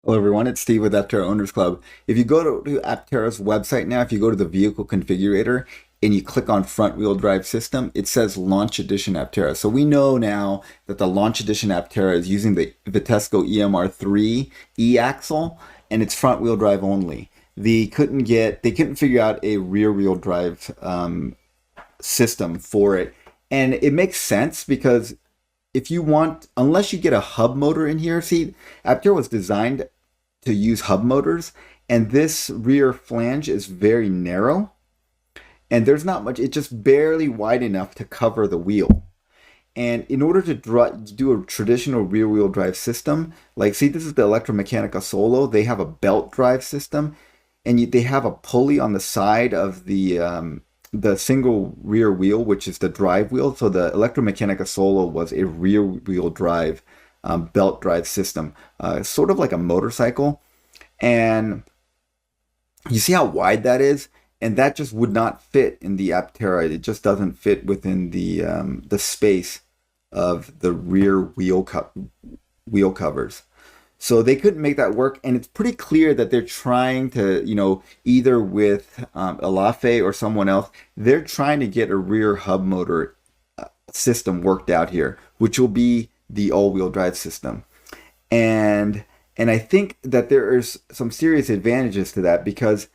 Hello everyone, it's Steve with Aptera Owners Club. If you go to Aptera's website now, if you go to the vehicle configurator and you click on front wheel drive system, it says Launch Edition Aptera. So we know now that the Launch Edition Aptera is using the Vitesco EMR3 e-axle and it's front wheel drive only. They couldn't figure out a rear wheel drive system for it. And it makes sense because if you want, unless you get a hub motor in here, see, Aptera was designed to use hub motors, and this rear flange is very narrow, and there's not much, it's just barely wide enough to cover the wheel. And in order to do a traditional rear wheel drive system, like see, this is the Electromechanica Solo, they have a belt drive system, and they have a pulley on the side of the single rear wheel, which is the drive wheel. So the Electromechanica Solo was a rear wheel drive belt drive system, sort of like a motorcycle. And you see how wide that is? And that just would not fit in the Aptera. It just doesn't fit within the space of the rear wheel covers. So they couldn't make that work, and it's pretty clear that they're trying to, either with Elafe or someone else, they're trying to get a rear hub motor system worked out here, which will be the all-wheel drive system. And I think that there is some serious advantages to that, because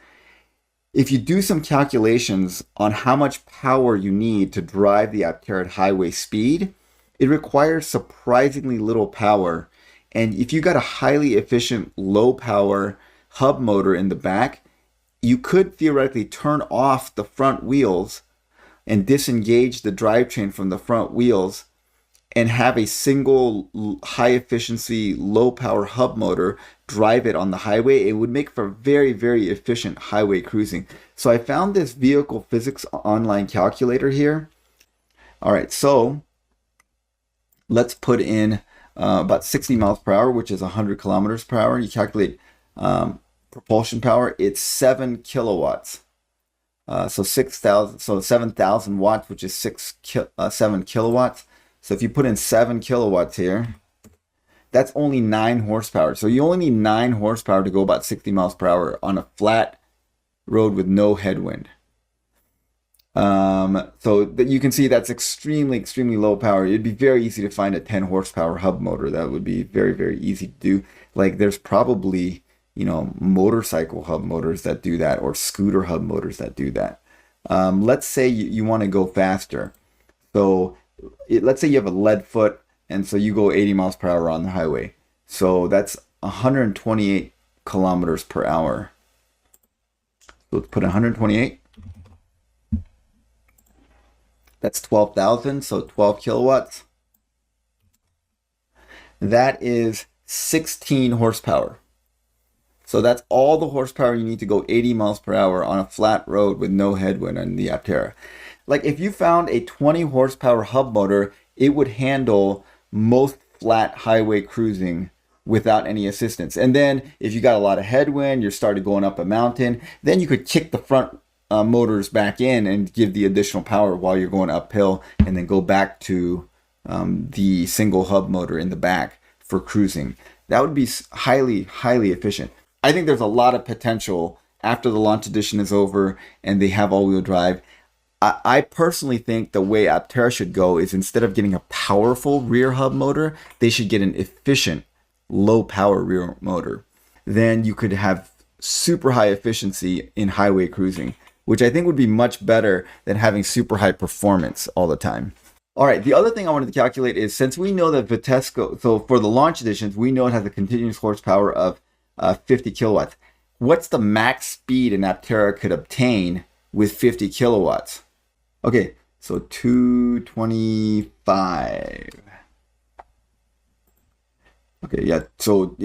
if you do some calculations on how much power you need to drive the Aptera at highway speed, it requires surprisingly little power. And if you got a highly efficient, low power hub motor in the back, you could theoretically turn off the front wheels and disengage the drivetrain from the front wheels and have a single high efficiency, low power hub motor drive it on the highway. It would make for very, very efficient highway cruising. So I found this vehicle physics online calculator here. All right, so let's put in about 60 miles per hour, which is 100 kilometers per hour. You calculate propulsion power, it's 7 kilowatts. So 7,000 watts, which is 7 kilowatts. So if you put in 7 kilowatts here, that's only 9 horsepower. So you only need 9 horsepower to go about 60 miles per hour on a flat road with no headwind. So that you can see that's extremely, extremely low power. It'd be very easy to find a 10 horsepower hub motor. That would be very, very easy to do. Like there's probably, motorcycle hub motors that do that, or scooter hub motors that do that. Let's say you want to go faster. So let's say you have a lead foot, and so you go 80 miles per hour on the highway. So that's 128 kilometers per hour. So let's put 128. That's 12,000, so 12 kilowatts. That is 16 horsepower. So that's all the horsepower you need to go 80 miles per hour on a flat road with no headwind on the Aptera. Like if you found a 20 horsepower hub motor, it would handle most flat highway cruising without any assistance. And then if you got a lot of headwind, you're started going up a mountain, then you could kick the front motors back in and give the additional power while you're going uphill, and then go back to the single hub motor in the back for cruising. That would be highly, highly efficient. I think there's a lot of potential after the launch edition is over and they have all-wheel drive. I personally think the way Aptera should go is, instead of getting a powerful rear hub motor, they should get an efficient low power rear motor. Then you could have super high efficiency in highway cruising, which I think would be much better than having super high performance all the time. All right, the other thing I wanted to calculate is, since we know that Vitesco, so for the launch editions, we know it has a continuous horsepower of 50 kilowatts. What's the max speed an Aptera could obtain with 50 kilowatts? Okay, so 225. Okay, so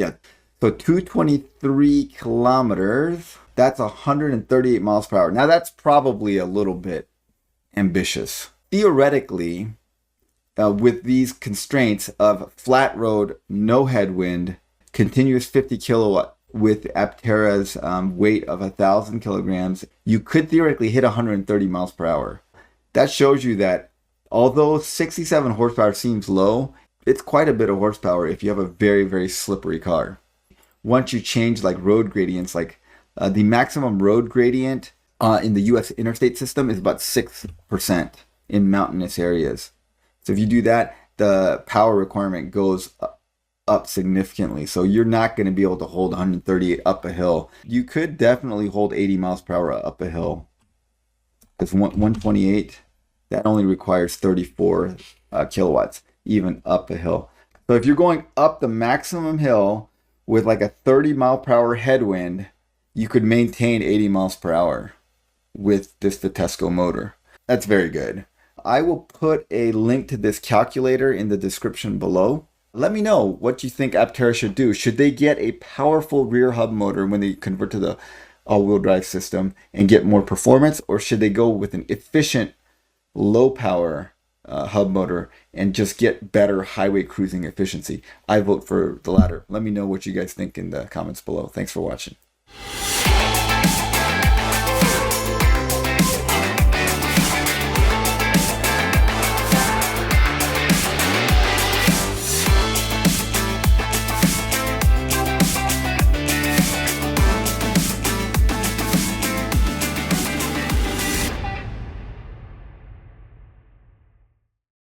223 kilometers. That's 138 miles per hour. Now that's probably a little bit ambitious. Theoretically, with these constraints of flat road, no headwind, continuous 50 kilowatt with Aptera's weight of 1,000 kilograms, you could theoretically hit 130 miles per hour. That shows you that although 67 horsepower seems low, it's quite a bit of horsepower if you have a very, very slippery car. once you change like road gradients, like the maximum road gradient in the U.S. interstate system is about 6% in mountainous areas. So if you do that, the power requirement goes up significantly. So you're not going to be able to hold 138 up a hill. You could definitely hold 80 miles per hour up a hill. Because 128, that only requires 34 kilowatts, even up a hill. So if you're going up the maximum hill with like a 30 mile per hour headwind, you could maintain 80 miles per hour with this Vitesco motor. That's very good. I will put a link to this calculator in the description below. Let me know what you think Aptera should do. Should they get a powerful rear hub motor when they convert to the all-wheel drive system and get more performance, or should they go with an efficient, low-power hub motor and just get better highway cruising efficiency? I vote for the latter. Let me know what you guys think in the comments below. Thanks for watching.